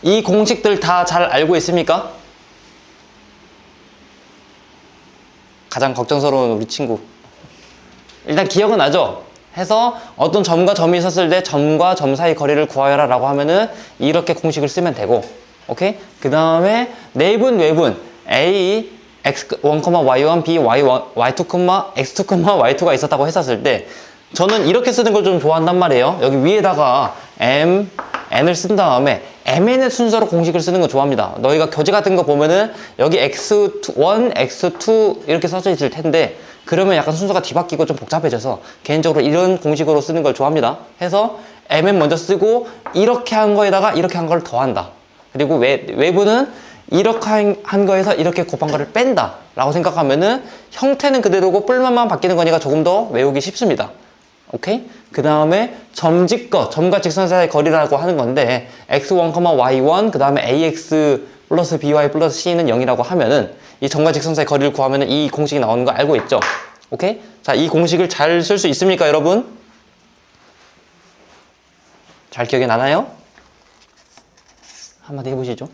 이 공식들 다 잘 알고 있습니까? 가장 걱정스러운 우리 친구. 일단 기억은 나죠? 해서 어떤 점과 점이 있었을 때 점과 점 사이 거리를 구하여라 라고 하면은 이렇게 공식을 쓰면 되고, 오케이? 그 다음에 내분, 외분 A, x1, y1, b, y1, y2, x2, y2가 있었다고 했었을 때 저는 이렇게 쓰는 걸 좀 좋아한단 말이에요. 여기 위에다가 m, n을 쓴 다음에 mn의 순서로 공식을 쓰는 거 좋아합니다. 너희가 교재 같은 거 보면은 여기 x1, x2 이렇게 써져 있을 텐데 그러면 약간 순서가 뒤바뀌고 좀 복잡해져서 개인적으로 이런 공식으로 쓰는 걸 좋아합니다. 해서 mn 먼저 쓰고 이렇게 한 거에다가 이렇게 한 걸 더한다. 그리고 외부는 이렇게 한 거에서 이렇게 곱한 거를 뺀다 라고 생각하면은 형태는 그대로고 뿔만만 바뀌는 거니까 조금 더 외우기 쉽습니다. 오케이? 그 다음에 점과 직선 사이의 거리라고 하는 건데 x1, y1 그 다음에 ax 플러스 by 플러스 c는 0이라고 하면은 이 점과 직선 사이의 거리를 구하면은 이 공식이 나오는 거 알고 있죠? 오케이? 자, 이 공식을 잘 쓸 수 있습니까, 여러분? 잘 기억이 나나요? 한마디 해보시죠.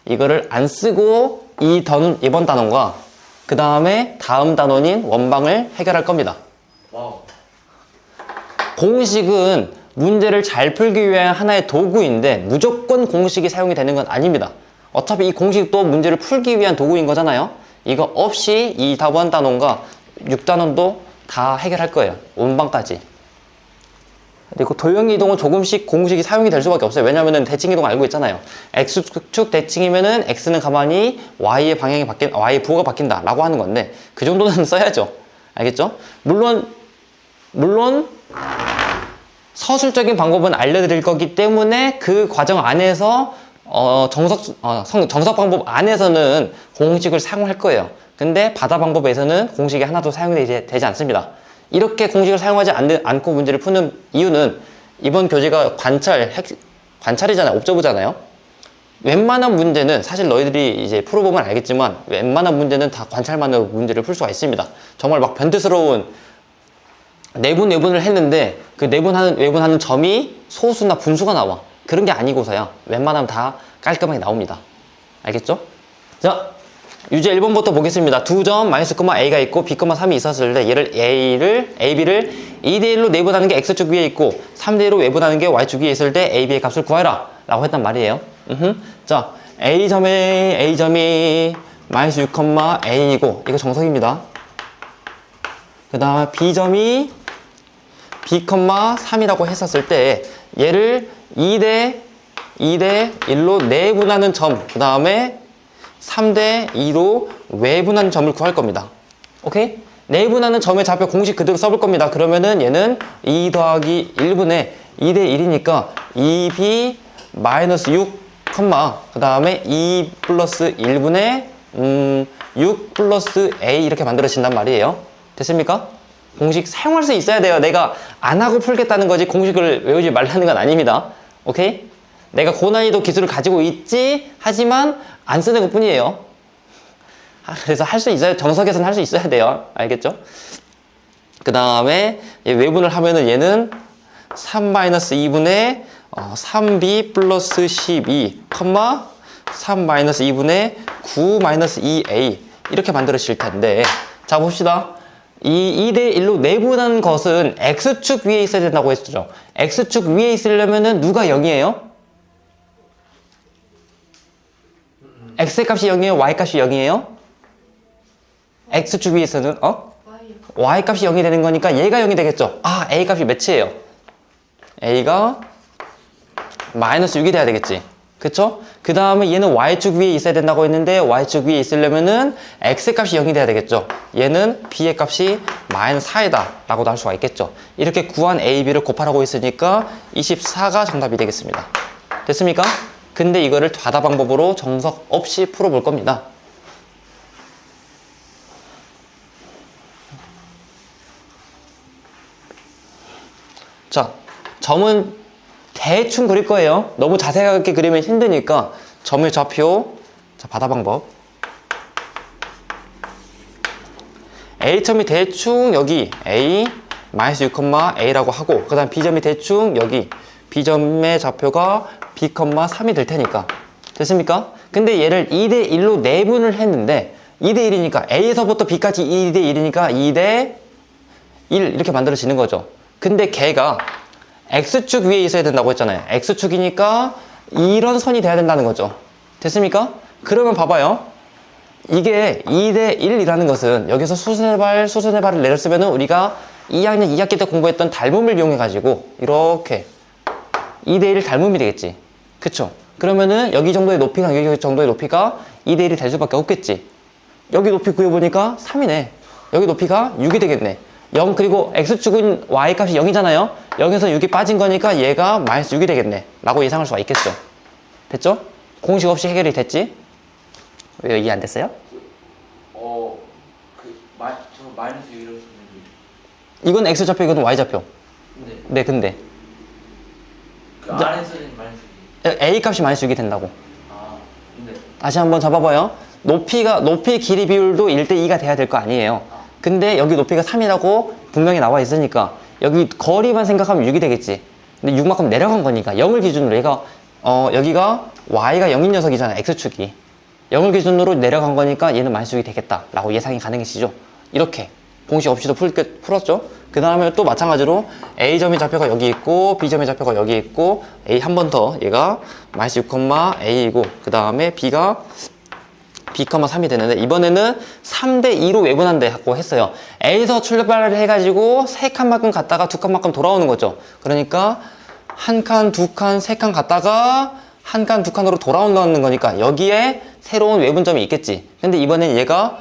이거를 안 쓰고 이번 단원과 그 다음에 다음 단원인 원방을 해결할 겁니다. 와우. 공식은 문제를 잘 풀기 위한 하나의 도구인데 무조건 공식이 사용이 되는 건 아닙니다. 어차피 이 공식도 문제를 풀기 위한 도구인 거잖아요. 이거 없이 이 다번 단원과 6단원도 다 해결할 거예요. 원방까지. 그리고 도형 이동은 조금씩 공식이 사용이 될 수밖에 없어요. 왜냐면은 대칭 이동 알고 있잖아요. X축 대칭이면은 X는 가만히 Y의 방향이 Y의 부호가 바뀐다 라고 하는 건데 그 정도는 써야죠. 알겠죠? 물론 서술적인 방법은 알려드릴 거기 때문에 그 과정 안에서 정석 방법 안에서는 공식을 사용할 거예요. 근데 바다 방법에서는 공식이 하나도 사용이 되지 않습니다. 이렇게 공식을 사용하지 않고 문제를 푸는 이유는 이번 교재가 관찰이잖아요. 옵저브잖아요. 웬만한 문제는 사실 너희들이 이제 풀어보면 알겠지만 웬만한 문제는 다 관찰만으로 문제를 풀 수가 있습니다. 정말 막 변태스러운 내분을 했는데 그 외분하는 점이 소수나 분수가 나와. 그런 게 아니고서야 웬만하면 다 깔끔하게 나옵니다. 알겠죠? 자, 유제 1번부터 보겠습니다. 두 점 마이너스 A가 있고 B, 3이 있었을 때 얘를 AB를 2대1로 내분하는 게 X축 위에 있고 3대1로 외분하는 게 Y축 위에 있을 때 AB의 값을 구해라 라고 했단 말이에요. 자, A점이 마이너스 6, A이고 이거 정석입니다. 그 다음에 B점이 B, 3이라고 했었을 때 얘를 2대1로 내분하는 점, 그 다음에 3대2로 외분하는 점을 구할 겁니다. 오케이? 내분하는 점의 좌표 공식 그대로 써볼 겁니다. 그러면은 얘는 2 더하기 1분의 2대1이니까 2b 마이너스 6, 그 다음에 2 플러스 1분의 6 플러스 a 이렇게 만들어진단 말이에요. 됐습니까? 공식 사용할 수 있어야 돼요. 내가 안 하고 풀겠다는 거지 공식을 외우지 말라는 건 아닙니다. 오케이? 내가 고난이도 기술을 가지고 있지 하지만 안 쓰는 것 뿐이에요. 그래서 할 수 있어요. 정석에서는 할 수 있어야 돼요. 알겠죠? 그 다음에 외분을 하면은 얘는 3-2분의 3b 플러스 12, 3-2분의 9-2a 이렇게 만들어질 텐데 자 봅시다. 이 2대1로 내분한 것은 X축 위에 있어야 된다고 했죠. X축 위에 있으려면은 누가 0이에요? X의 값이 0이에요? Y 값이 0이에요? X축 위에 있어는 Y 값이 0이 되는 거니까 얘가 0이 되겠죠. 아, A 값이 몇이에요? A가 마이너스 6이 돼야 되겠지. 그쵸? 그 다음에 얘는 Y축 위에 있어야 된다고 했는데 Y축 위에 있으려면은 X의 값이 0이 돼야 되겠죠. 얘는 B의 값이 마이너스 4이다 라고도 할 수가 있겠죠. 이렇게 구한 A, B를 곱하라고 했으니까 24가 정답이 되겠습니다. 됐습니까? 근데 이거를 바다 방법으로 정석 없이 풀어볼 겁니다. 자, 점은 대충 그릴 거예요. 너무 자세하게 그리면 힘드니까 점의 좌표, 자, 바다 방법. A점이 대충 여기 A, 마이너스 6, A라고 하고 그 다음 B점이 대충 여기 B점의 좌표가 B, 3이 될 테니까. 됐습니까? 근데 얘를 2대 1로 내분을 했는데 2대 1이니까 A에서부터 B까지 2대 1이니까 2대 1 이렇게 만들어지는 거죠. 근데 걔가 X축 위에 있어야 된다고 했잖아요. X축이니까 이런 선이 돼야 된다는 거죠. 됐습니까? 그러면 봐봐요. 이게 2대 1이라는 것은 여기서 수순의 발을 내렸으면 우리가 2학년 2학기 때 공부했던 닮음을 이용해가지고 이렇게 2대 1 닮음이 되겠지. 그쵸? 그러면은 여기 정도의 높이가 여기 정도의 높이가 2대 1이 될 수밖에 없겠지. 여기 높이 구해보니까 3이네. 여기 높이가 6이 되겠네. 0 그리고 X축은 Y값이 0이잖아요. 0에서 6이 빠진 거니까 얘가 마이너스 6이 되겠네 라고 예상할 수가 있겠죠. 됐죠? 공식 없이 해결이 됐지? 왜 이해 안 됐어요? 저 마이너스 6이라고 했는데. 이건 X좌표 이건 Y좌표. 네. 근데 그 안에서는 마이너스 6이. A 값이 마이너스 6이 된다고. 네. 다시 한번 잡아봐요. 높이 길이 비율도 1대 2가 돼야 될 거 아니에요. 근데 여기 높이가 3이라고 분명히 나와 있으니까 여기 거리만 생각하면 6이 되겠지. 근데 6만큼 내려간 거니까 0을 기준으로 얘가 여기가 Y가 0인 녀석이잖아. X축이 0을 기준으로 내려간 거니까 얘는 마이너스 6이 되겠다 라고 예상이 가능해지죠. 이렇게 공식 없이도 풀었죠. 그 다음에 또 마찬가지로 A점의 좌표가 여기 있고 B점의 좌표가 여기 있고 A 한 번 더 얘가 마이너스 6, A이고 그 다음에 B가 B, 3이 되는데 이번에는 3대 2로 외분한다고 했어요. A에서 출발을 해가지고 3칸만큼 갔다가 2칸만큼 돌아오는 거죠. 그러니까 1칸, 2칸, 3칸 갔다가 1칸, 2칸으로 돌아온다는 거니까 여기에 새로운 외분점이 있겠지. 근데 이번엔 얘가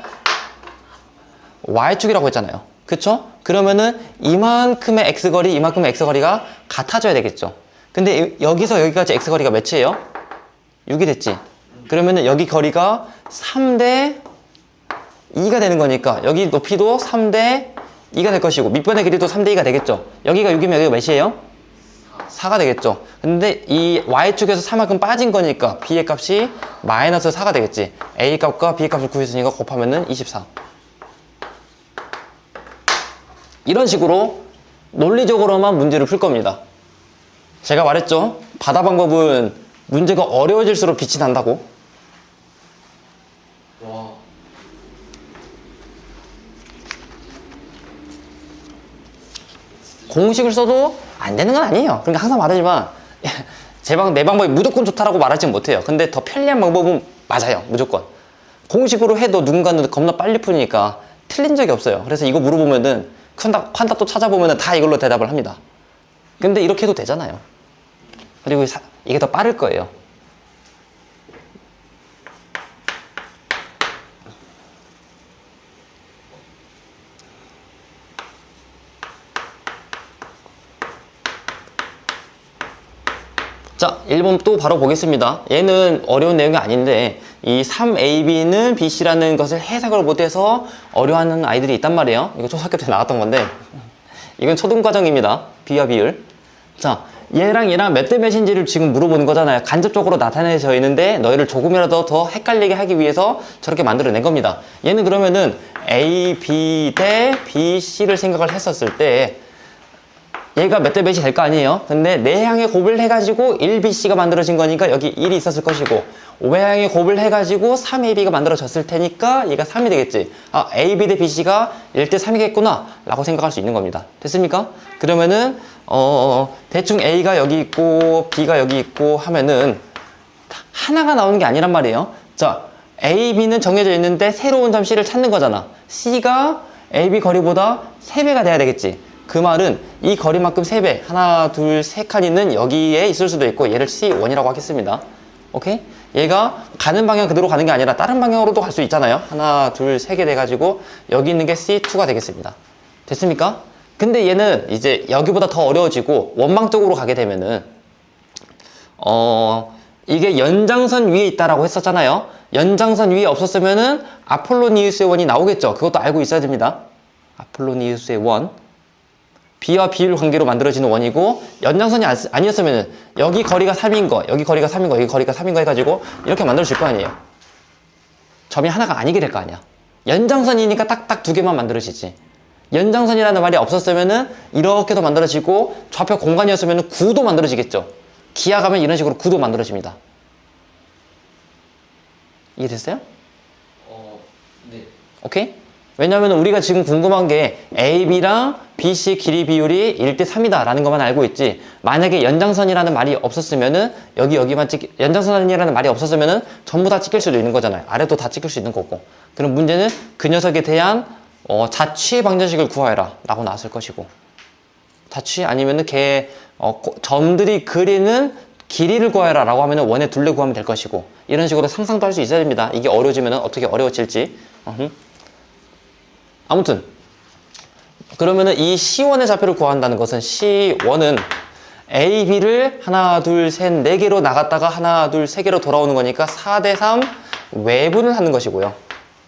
Y축이라고 했잖아요. 그쵸? 그러면은 이만큼의 X거리, 이만큼의 X거리가 같아져야 되겠죠. 근데 여기서 여기까지 X거리가 몇이에요? 6이 됐지. 그러면은 여기 거리가 3대 2가 되는 거니까 여기 높이도 3대 2가 될 것이고 밑변의 길이도 3대 2가 되겠죠. 여기가 6이면 여기가 몇이에요? 4가 되겠죠. 근데 이 Y축에서 4만큼 빠진 거니까 B의 값이 마이너스 4가 되겠지. A 값과 B의 값을 구했으니까 곱하면은 24. 이런 식으로 논리적으로만 문제를 풀 겁니다. 제가 말했죠. 바다 방법은 문제가 어려워질수록 빛이 난다고. 와. 공식을 써도 안 되는 건 아니에요. 그러니까 항상 말하지만 내 방법이 무조건 좋다라고 말하지는 못해요. 근데 더 편리한 방법은 맞아요. 무조건. 공식으로 해도 누군가는 겁나 빨리 푸니까 틀린 적이 없어요. 그래서 이거 물어보면은 콴다 또 찾아보면은 다 이걸로 대답을 합니다. 근데 이렇게 해도 되잖아요. 그리고 이게 더 빠를 거예요. 자, 1번 또 바로 보겠습니다. 얘는 어려운 내용이 아닌데 이 3AB는 BC라는 것을 해석을 못해서 어려워하는 아이들이 있단 말이에요. 이거 초등학교 때 나왔던 건데 이건 초등과정입니다. 비와 비율. 자, 얘랑 몇 대 몇인지를 지금 물어보는 거잖아요. 간접적으로 나타내져 있는데 너희를 조금이라도 더 헷갈리게 하기 위해서 저렇게 만들어낸 겁니다. 얘는 그러면은 A, B 대 B, C를 생각을 했었을 때 얘가 몇 대 몇이 될 거 아니에요? 근데 내향의 곱을 해가지고 1BC가 만들어진 거니까 여기 1이 있었을 것이고 외향의 곱을 해가지고 3AB가 만들어졌을 테니까 얘가 3이 되겠지. 아, AB 대 BC가 1대 3이겠구나 라고 생각할 수 있는 겁니다. 됐습니까? 그러면은 대충 A가 여기 있고 B가 여기 있고 하면은 하나가 나오는 게 아니란 말이에요. 자, A, B는 정해져 있는데 새로운 점 C를 찾는 거잖아. C가 AB 거리보다 3배가 돼야 되겠지. 그 말은 이 거리만큼 3배, 하나, 둘, 세 칸이는 여기에 있을 수도 있고 얘를 C1이라고 하겠습니다. 오케이? 얘가 가는 방향 그대로 가는 게 아니라 다른 방향으로도 갈 수 있잖아요. 하나, 둘, 세 개 돼가지고 여기 있는 게 C2가 되겠습니다. 됐습니까? 근데 얘는 이제 여기보다 더 어려워지고 원망적으로 가게 되면은 이게 연장선 위에 있다라고 했었잖아요. 연장선 위에 없었으면은 아폴로니우스의 원이 나오겠죠. 그것도 알고 있어야 됩니다. 아폴로니우스의 원. B와 비율 관계로 만들어지는 원이고 연장선이 아니었으면 여기 거리가 3인 거, 여기 거리가 3인 거, 여기 거리가 3인 거 해가지고 이렇게 만들어질 거 아니에요. 점이 하나가 아니게 될 거 아니야. 연장선이니까 딱딱 두 개만 만들어지지. 연장선이라는 말이 없었으면은 이렇게도 만들어지고 좌표 공간이었으면은 구도 만들어지겠죠. 기하 가면 이런 식으로 구도 만들어집니다. 이해됐어요? 네. 오케이? 왜냐면 우리가 지금 궁금한 게 AB랑 BC 길이 비율이 1대 3이다 라는 것만 알고 있지, 만약에 연장선이라는 말이 없었으면은 여기만 연장선이라는 말이 없었으면은 전부 다 찍힐 수도 있는 거잖아요. 아래도 다 찍힐 수 있는 거고. 그럼 문제는 그 녀석에 대한 자취의 방정식을 구하여라 라고 나왔을 것이고, 자취 아니면은 점들이 그리는 길이를 구하여라 라고 하면은 원의 둘레 구하면 될 것이고, 이런 식으로 상상도 할 수 있어야 됩니다. 이게 어려워지면은 어떻게 어려워질지. 아무튼 그러면은 이 C1의 좌표를 구한다는 것은, C1은 A, B를 하나, 둘, 셋, 네 개로 나갔다가 하나, 둘, 세 개로 돌아오는 거니까 4대 3 외분을 하는 것이고요.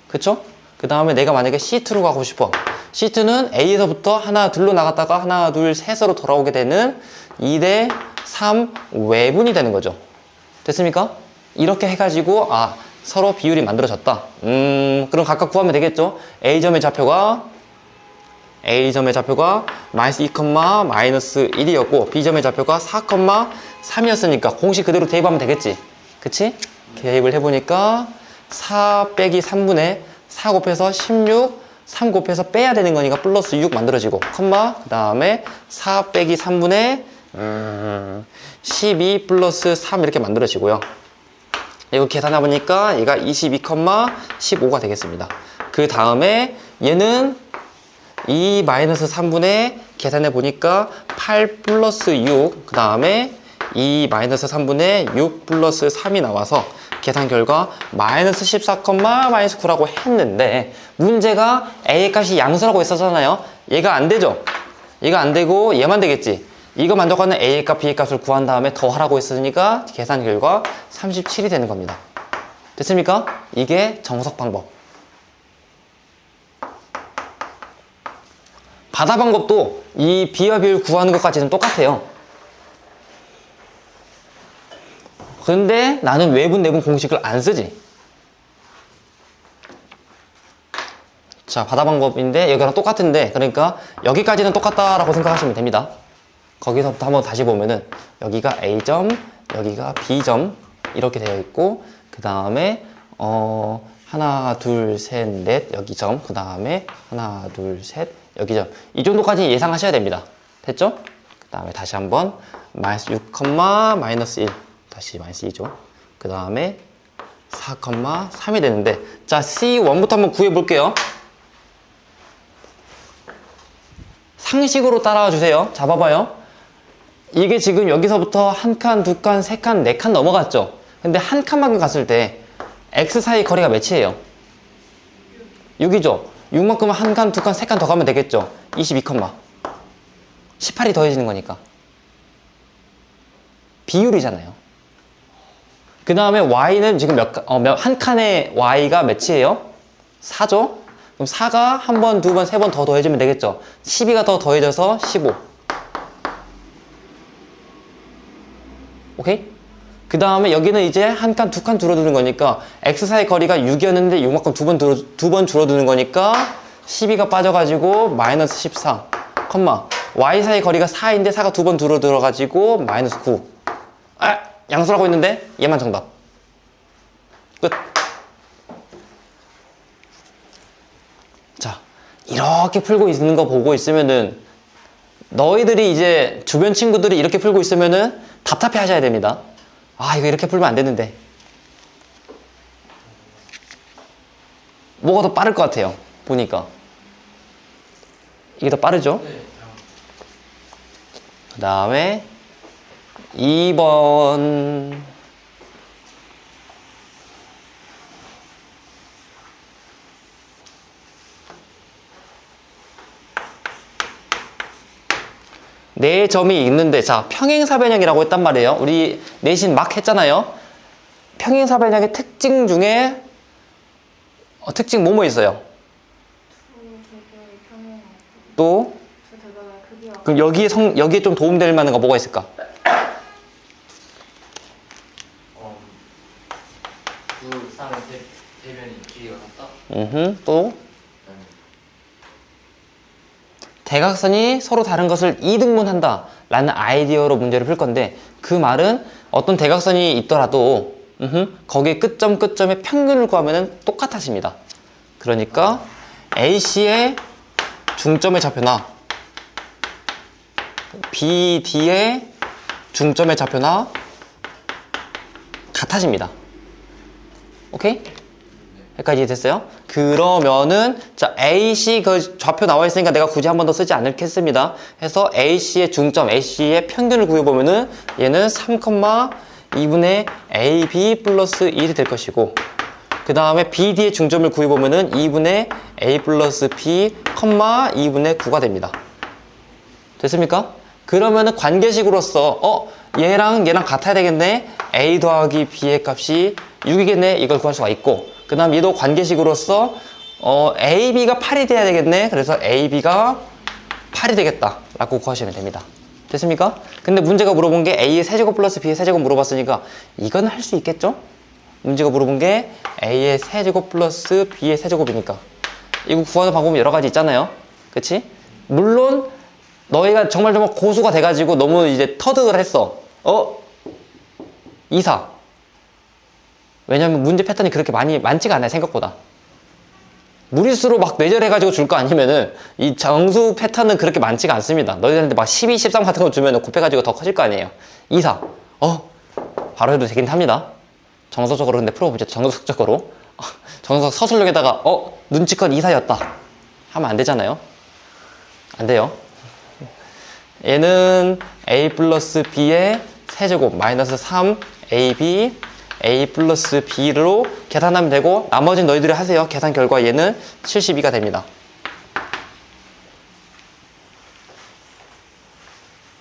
그쵸? 그 다음에 내가 만약에 C2로 가고 싶어. C2는 A에서부터 하나, 둘로 나갔다가 하나, 둘, 셋으로 돌아오게 되는 2대 3 외분이 되는 거죠. 됐습니까? 이렇게 해가지고 서로 비율이 만들어졌다. 그럼 각각 구하면 되겠죠? A점의 좌표가 마이너스 2, 마이너스 1이었고 B점의 좌표가 4, 3이었으니까 공식 그대로 대입하면 되겠지. 그치? 대입을 해보니까 4 빼기 3분의 4 곱해서 16, 3 곱해서 빼야 되는 거니까 플러스 6 만들어지고, 그 다음에 4 빼기 3분의 12 플러스 3 이렇게 만들어지고요. 이거 계산해보니까 얘가 22, 15가 되겠습니다. 그 다음에 얘는 2 마이너스 3분의 계산해보니까 8 플러스 6, 그 다음에 2 마이너스 3분의 6 플러스 3이 나와서 계산 결과 마이너스 14, 마이너스 9라고 했는데, 문제가 A의 값이 양수라고 했었잖아요. 얘가 안 되죠? 얘가 안 되고 얘만 되겠지? 이거 만족하는 A의 값, B의 값을 구한 다음에 더하라고 했으니까 계산 결과 37이 되는 겁니다. 됐습니까? 이게 정석 방법. 바다 방법도 이 B와 비율 구하는 것까지는 똑같아요. 근데 나는 외분, 내분 공식을 안 쓰지. 자, 바다 방법인데 여기랑 똑같은데, 그러니까 여기까지는 똑같다라고 생각하시면 됩니다. 거기서부터 한번 다시 보면은 여기가 A점, 여기가 B점 이렇게 되어 있고, 그 다음에 하나, 둘, 셋, 넷 여기 점, 그 다음에 하나, 둘, 셋 여기 점. 이 정도까지 예상하셔야 됩니다. 됐죠? 그 다음에 다시 한번 마이너스 6, 마이너스 1, 다시 마이너스 2죠. 그 다음에 4, 3이 되는데, 자, C1부터 한번 구해 볼게요. 상식으로 따라와 주세요. 잡아봐요. 이게 지금 여기서부터 한 칸, 두 칸, 세 칸, 네 칸 넘어갔죠? 근데 한 칸만큼 갔을 때 X 사이 거리가 몇이에요? 6이죠? 6만큼은 한 칸, 두 칸, 세 칸 더 가면 되겠죠? 22, 18이 더해지는 거니까. 비율이잖아요. 그 다음에 Y는 지금 한 칸의 Y가 몇이에요? 4죠? 그럼 4가 한 번, 두 번, 세 번 더 더해지면 되겠죠? 12가 더 더해져서 15. 오케이? 그 다음에 여기는 이제 한 칸, 두 칸 줄어드는 거니까 X 사이 거리가 6이었는데 6만큼 두 번 줄어드는 거니까 12가 빠져가지고 마이너스 14, Y 사이 거리가 4인데 4가 두 번 줄어들어가지고 마이너스 9. 양수라고 했는데 얘만 정답. 끝. 자, 이렇게 풀고 있는 거 보고 있으면은, 너희들이 이제 주변 친구들이 이렇게 풀고 있으면은 답답해 하셔야 됩니다. 이거 이렇게 풀면 안 되는데. 뭐가 더 빠를 것 같아요? 보니까. 이게 더 빠르죠? 네. 그 다음에 2번. 네 점이 있는데, 자, 평행사변형이라고 했단 말이에요. 우리 내신 막 했잖아요. 평행사변형의 특징 중에 특징 뭐뭐 있어요? 또 그럼 여기에 좀 도움될 만한 거 뭐가 있을까? 두 쌍의 대변이 길이가 같다. 또 대각선이 서로 다른 것을 이등분한다 라는 아이디어로 문제를 풀 건데, 그 말은 어떤 대각선이 있더라도 거기에 끝점의 평균을 구하면 똑같아집니다. 그러니까 AC의 중점의 좌표나 BD의 중점의 좌표나 같아집니다. 오케이? 여기까지 됐어요? 그러면은 자, AC 그 좌표 나와 있으니까 내가 굳이 한 번 더 쓰지 않겠습니다. 해서 AC의 중점, AC의 평균을 구해보면은 얘는 3,2분의 AB 플러스 1이 될 것이고, 그 다음에 BD의 중점을 구해보면은 2분의 A 플러스 B, 2분의 9가 됩니다. 됐습니까? 그러면은 관계식으로서 얘랑 같아야 되겠네. A 더하기 B의 값이 6이겠네. 이걸 구할 수가 있고, 그 다음 얘도 관계식으로서 AB가 8이 돼야 되겠네. 그래서 AB가 8이 되겠다 라고 구하시면 됩니다. 됐습니까? 근데 문제가 물어본 게 A의 세제곱 플러스 B의 세제곱 물어봤으니까 이건 할 수 있겠죠? 문제가 물어본 게 A의 세제곱 플러스 B의 세제곱이니까 이거 구하는 방법이 여러 가지 있잖아요. 그치? 물론 너희가 정말 고수가 돼가지고 너무 이제 터득을 했어. 2, 4. 왜냐면 문제 패턴이 그렇게 많지가 않아요, 생각보다. 무리수로 막 뇌절해가지고 줄 거 아니면은 이 정수 패턴은 그렇게 많지가 않습니다. 너희들한테 막 12, 13 같은 거 주면 곱해가지고 더 커질 거 아니에요. 2, 4. 바로 해도 되긴 합니다. 정석적으로 근데 풀어보죠. 정석적으로. 정석 서술록에다가 눈치껏 2, 4였다 하면 안 되잖아요. 안 돼요. 얘는 A 플러스 B의 세제곱 마이너스 3AB A 플러스 B로 계산하면 되고, 나머지는 너희들이 하세요. 계산 결과 얘는 72가 됩니다.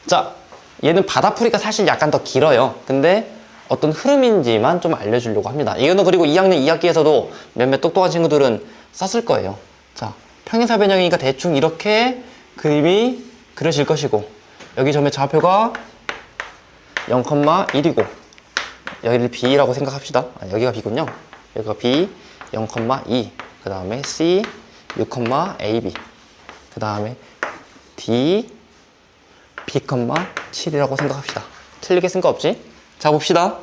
자, 얘는 바다풀이가 사실 약간 더 길어요. 근데 어떤 흐름인지만 좀 알려주려고 합니다. 이거는 그리고 2학년 2학기에서도 몇몇 똑똑한 친구들은 썼을 거예요. 자, 평행사 변형이니까 대충 이렇게 그림이 그려질 것이고, 여기 점의 좌표가 0,1이고 여기를 B라고 생각합시다. 여기가 B군요. 여기가 B 0,2, 그 다음에 C 6,AB, 그 다음에 D B,7이라고 생각합시다. 틀리게 쓴 거 없지? 자, 봅시다.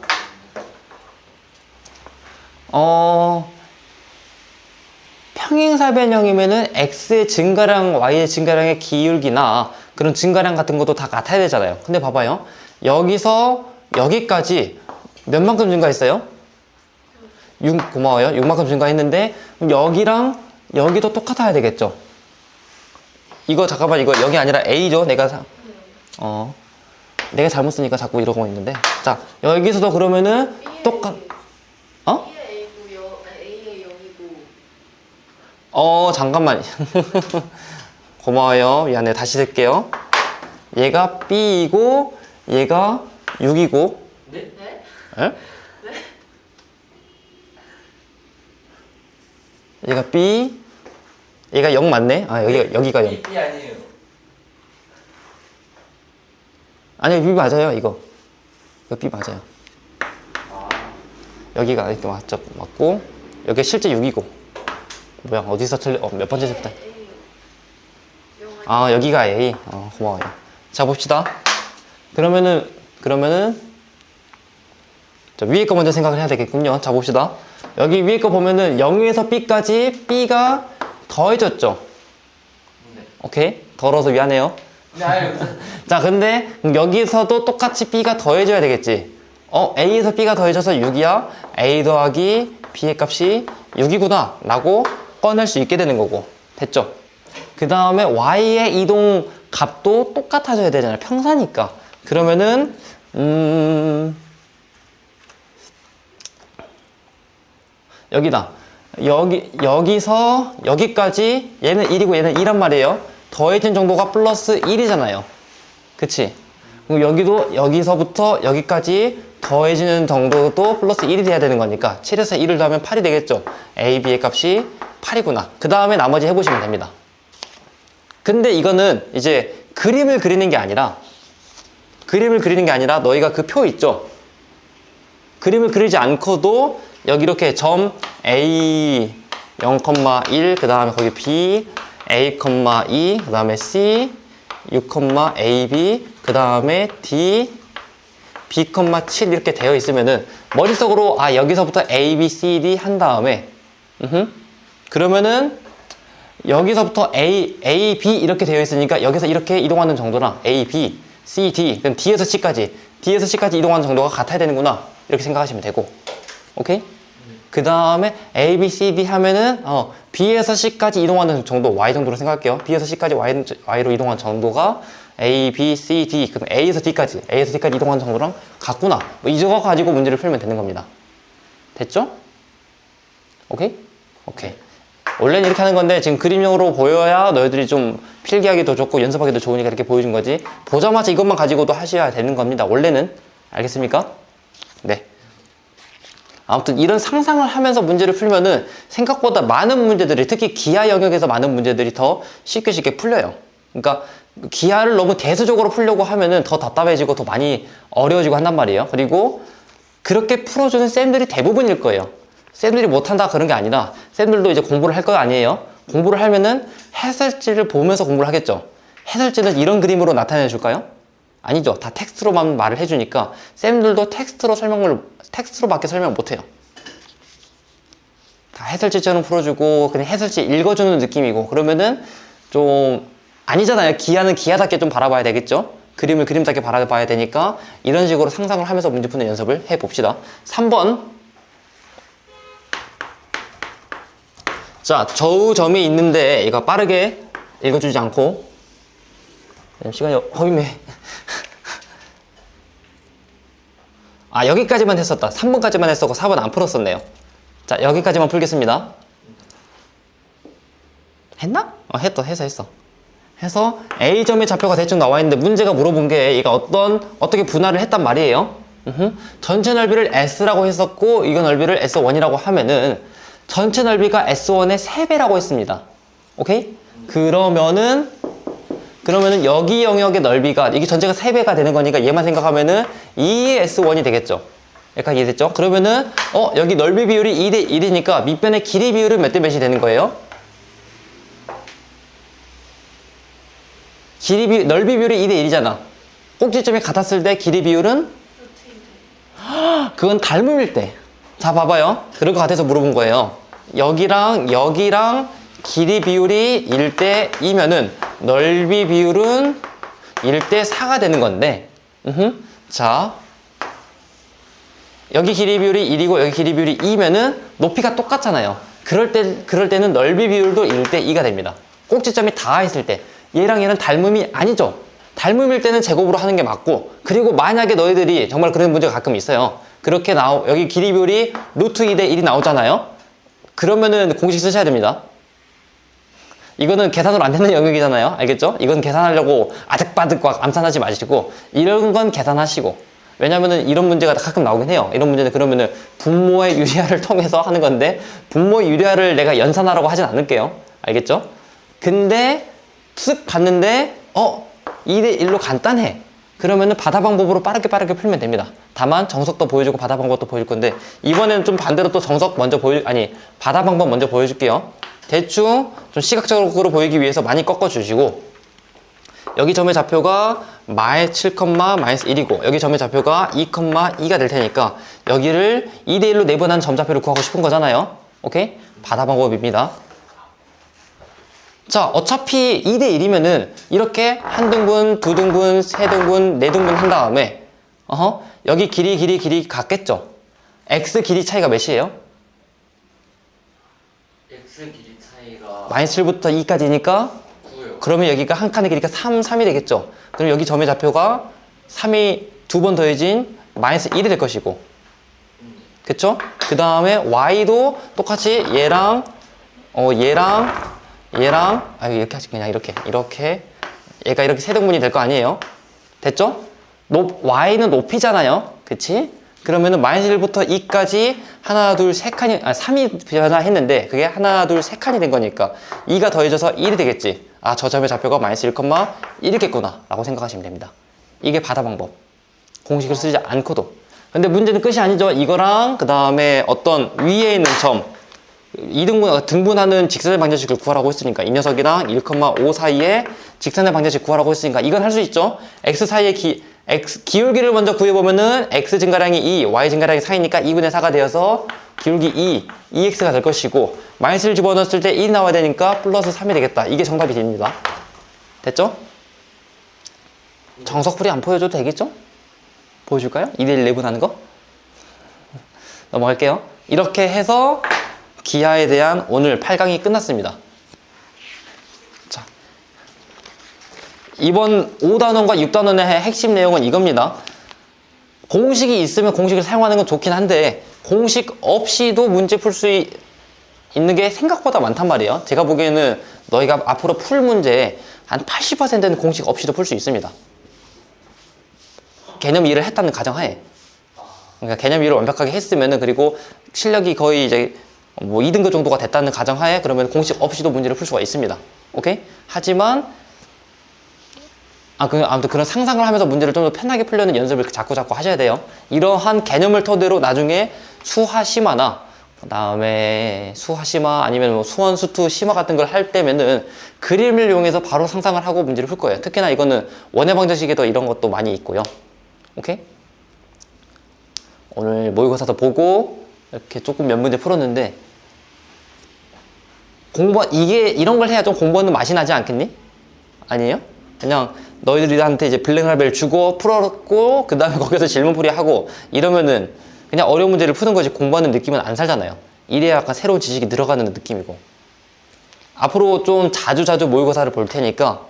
평행사 변형이면은 X의 증가량, Y의 증가량의 기울기나 그런 증가량 같은 것도 다 같아야 되잖아요. 근데 봐봐요. 여기서 여기까지 몇만큼 증가했어요? 6, 고마워요. 6만큼 증가했는데, 여기랑 여기도 똑같아야 되겠죠? 이거 잠깐만, 이거 여기 아니라 A죠? 내가 잘못 쓰니까 자꾸 이러고 있는데. 자, 여기서도 그러면은 B의 A고 A의 0이고. 잠깐만. 고마워요. 미안해. 다시 쓸게요. 얘가 B이고 얘가 6이고. 네? 네? 에? 얘가 B, 얘가 0 맞네? 여기가 0. B 아니에요. 아니요, B 맞아요, 이거 B 맞아요. 여기가 이렇게 맞고, 여기가 실제 6이고. 뭐야, 어디서 몇 번째 세부터? 여기가 A. 고마워요. 자, 봅시다. 그러면은, 자, 위에 거 먼저 생각을 해야 되겠군요. 자, 봅시다. 여기 위에 거 보면은 0에서 B까지 B가 더해졌죠? 네. 오케이? 더러워서 미안해요. 네, 아유. 자, 근데 여기서도 똑같이 B가 더해져야 되겠지. A에서 B가 더해져서 6이야. A 더하기 B의 값이 6이구나 라고 꺼낼 수 있게 되는 거고. 됐죠? 그 다음에 Y의 이동 값도 똑같아져야 되잖아요. 평사니까. 그러면은 여기다. 여기서 여기까지 얘는 1이고 얘는 2란 말이에요. 더해진 정도가 플러스 1이잖아요. 그치? 그럼 여기도 여기서부터 여기까지 더해지는 정도도 플러스 1이 돼야 되는 거니까 7에서 1을 더하면 8이 되겠죠. A, B의 값이 8이구나. 그 다음에 나머지 해보시면 됩니다. 근데 이거는 이제 그림을 그리는 게 아니라 너희가 그 표 있죠? 그림을 그리지 않고도 여기 이렇게 점 A 0,1, 그 다음에 거기 B A, E, 그 다음에 C, U, AB, 그 다음에 D, B, 7 이렇게 되어 있으면은 머릿속으로 아 여기서부터 A, B, C, D 한 다음에 그러면은 여기서부터 A, B 이렇게 되어 있으니까 여기서 이렇게 이동하는 정도랑 A, B, C, D 그럼 D에서 C까지 이동하는 정도가 같아야 되는구나 이렇게 생각하시면 되고 오케이? 그 다음에 A, B, C, D 하면은 B에서 C까지 이동하는 정도 Y 정도로 생각할게요. B에서 C까지 Y로 이동하는 정도가 A, B, C, D 그럼 A에서 D까지 이동하는 정도랑 같구나 뭐 이거 가지고 문제를 풀면 되는 겁니다. 됐죠? 오케이? 오케이. 원래는 이렇게 하는 건데 지금 그림형으로 보여야 너희들이 좀 필기하기도 좋고 연습하기도 좋으니까 이렇게 보여준 거지 보자마자 이것만 가지고도 하셔야 되는 겁니다. 원래는. 알겠습니까? 네. 아무튼 이런 상상을 하면서 문제를 풀면은 생각보다 많은 문제들이 특히 기하 영역에서 많은 문제들이 더 쉽게 풀려요. 그러니까 기하를 너무 대수적으로 풀려고 하면은 더 답답해지고 더 많이 어려워지고 한단 말이에요. 그리고 그렇게 풀어주는 쌤들이 대부분일 거예요. 쌤들이 못한다 그런 게 아니라 쌤들도 이제 공부를 할 거 아니에요. 공부를 하면은 해설지를 보면서 공부를 하겠죠. 해설지는 이런 그림으로 나타내 줄까요? 아니죠. 다 텍스트로만 말을 해주니까 쌤들도 텍스트로밖에 설명 못해요. 다 해설지처럼 풀어주고 그냥 해설지 읽어주는 느낌이고 그러면은 좀 아니잖아요. 기하는 기하답게 좀 바라봐야 되겠죠. 그림을 그림답게 바라봐야 되니까 이런 식으로 상상을 하면서 문제 푸는 연습을 해봅시다. 3번 자, 저우점이 있는데 이거 빠르게 읽어주지 않고 시간이 허임해. 아, 여기까지만 했었다. 3번까지만 했었고 4번 안 풀었었네요. 자, 여기까지만 풀겠습니다. 했나? 했어. 해서 A점의 좌표가 대충 나와 있는데 문제가 물어본 게 얘가 어떻게 분할을 했단 말이에요. 전체 넓이를 S라고 했었고 이거 넓이를 S1이라고 하면은 전체 넓이가 S1의 3배라고 했습니다. 오케이? 그러면은 여기 영역의 넓이가 이게 전체가 3배가 되는 거니까 얘만 생각하면은 2의 S1이 되겠죠. 여기까지 이해됐죠? 그러면은 여기 넓이 비율이 2대 1이니까 밑변의 길이 비율은 몇 대 몇이 되는 거예요? 넓이 비율이 2대 1이잖아. 꼭지점이 같았을 때 길이 비율은? 그건 닮음일 때. 자, 봐봐요. 그럴 것 같아서 물어본 거예요. 여기랑 길이 비율이 1대 2면은 넓이 비율은 1대 4가 되는 건데, 자, 여기 길이 비율이 1이고 여기 길이 비율이 2면은 높이가 똑같잖아요. 그럴 때는 넓이 비율도 1대 2가 됩니다. 꼭지점이 닿아 있을 때. 얘랑 얘는 닮음이 아니죠. 닮음일 때는 제곱으로 하는 게 맞고, 그리고 만약에 너희들이 정말 그런 문제가 가끔 있어요. 그렇게 여기 길이 비율이 루트 2대 1이 나오잖아요. 그러면은 공식 쓰셔야 됩니다. 이거는 계산으로 안 되는 영역이잖아요. 알겠죠? 이건 계산하려고 아득바득 암산하지 마시고 이런 건 계산하시고. 왜냐면은 이런 문제가 가끔 나오긴 해요. 이런 문제는 그러면은 분모의 유리화를 통해서 하는 건데 분모의 유리화를 내가 연산하라고 하진 않을게요. 알겠죠? 근데 쓱 봤는데 2대 1로 간단해. 그러면은 바다 방법으로 빠르게 풀면 됩니다. 다만 정석도 보여주고 바다 방법도 보여줄 건데 이번에는 좀 반대로 또 바다 방법 먼저 보여줄게요. 대충 좀 시각적으로 보이기 위해서 많이 꺾어주시고 여기 점의 좌표가 -7, -1이고 여기 점의 좌표가 2, 2가 될 테니까 여기를 2대 1로 내분한 점 좌표를 구하고 싶은 거잖아요. 오케이? 바다 방법입니다. 자, 어차피 2대 1이면은 이렇게 한 등분, 두 등분, 세 등분, 네 등분 한 다음에 여기 길이 같겠죠? X 길이 차이가 몇이에요? X 길이 차이가 -7부터 2까지니까 9요. 그러면 여기가 한 칸의 길이가 3이 되겠죠? 그럼 여기 점의 좌표가 3이 두 번 더해진 -1이 될 것이고 그쵸? 그 다음에 Y도 똑같이 얘랑 이렇게 하지 그냥 이렇게 얘가 이렇게 세 등분이 될 거 아니에요? 됐죠? Y는 높이잖아요. 그치? 그러면은 -1부터 2까지 하나, 둘, 세 칸이 3이 변화했는데 그게 하나, 둘, 세 칸이 된 거니까 2가 더해져서 1이 되겠지. 아, 저 점의 좌표가 -1,1이겠구나 라고 생각하시면 됩니다. 이게 바다 방법. 공식을 쓰지 않고도. 근데 문제는 끝이 아니죠. 이거랑 그 다음에 어떤 위에 있는 점 등분하는 직선의 방정식을 구하라고 했으니까 이 녀석이랑 1,5 사이에 직선의 방정식 구하라고 했으니까 이건 할 수 있죠. x 사이의 기울기를 먼저 구해보면은 x 증가량이 2, y 증가량이 4이니까 2분의 4가 되어서 기울기 2x가 될 것이고 마이너스를 집어넣었을 때 1이 나와야 되니까 플러스 3이 되겠다. 이게 정답이 됩니다. 됐죠? 정석풀이 안 보여줘도 되겠죠? 보여줄까요? 2대1 내분하는 거? 넘어갈게요. 이렇게 해서 기하에 대한 오늘 8강이 끝났습니다. 자, 이번 5단원과 6단원의 핵심 내용은 이겁니다. 공식이 있으면 공식을 사용하는 건 좋긴 한데 공식 없이도 문제 풀 수 있는 게 생각보다 많단 말이에요. 제가 보기에는 너희가 앞으로 풀 문제 한 80%는 공식 없이도 풀 수 있습니다. 개념 이해를 했다는 가정하에. 그러니까 개념 이해를 완벽하게 했으면은 그리고 실력이 거의 이제 뭐 2등급 정도가 됐다는 가정하에 그러면 공식 없이도 문제를 풀 수가 있습니다. 오케이? 하지만 아무튼 그런 상상을 하면서 문제를 좀 더 편하게 풀려는 연습을 자꾸 하셔야 돼요. 이러한 개념을 토대로 나중에 수하 심화나 그다음에 수하 심화 아니면 뭐 수원 수투 심화 같은 걸 할 때면은 그림을 이용해서 바로 상상을 하고 문제를 풀 거예요. 특히나 이거는 원의 방정식에도 이런 것도 많이 있고요. 오케이? 오늘 모의고사도 보고 이렇게 조금 몇 문제 풀었는데 이런 걸 해야 좀 공부하는 맛이 나지 않겠니? 아니에요? 그냥 너희들한테 이제 블랙라벨 주고 풀었고 그 다음에 거기서 질문풀이 하고 이러면은 그냥 어려운 문제를 푸는 것이 공부하는 느낌은 안 살잖아요. 이래야 약간 새로운 지식이 들어가는 느낌이고 앞으로 좀 자주 모의고사를 볼 테니까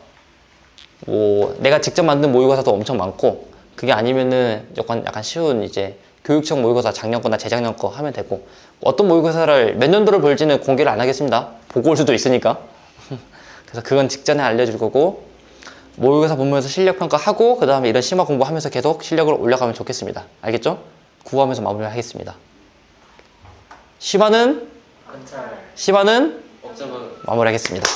뭐 내가 직접 만든 모의고사도 엄청 많고 그게 아니면은 약간 쉬운 이제 교육청 모의고사 작년 거나 재작년 거 하면 되고 어떤 모의고사를 몇 년도를 볼지는 공개를 안 하겠습니다. 보고 올 수도 있으니까. 그래서 그건 직전에 알려줄 거고 모의고사 보면서 실력 평가하고 그 다음에 이런 심화 공부하면서 계속 실력을 올려가면 좋겠습니다. 알겠죠? 구호하면서 마무리하겠습니다. 심화는 관찰 심화는 업적은 마무리하겠습니다.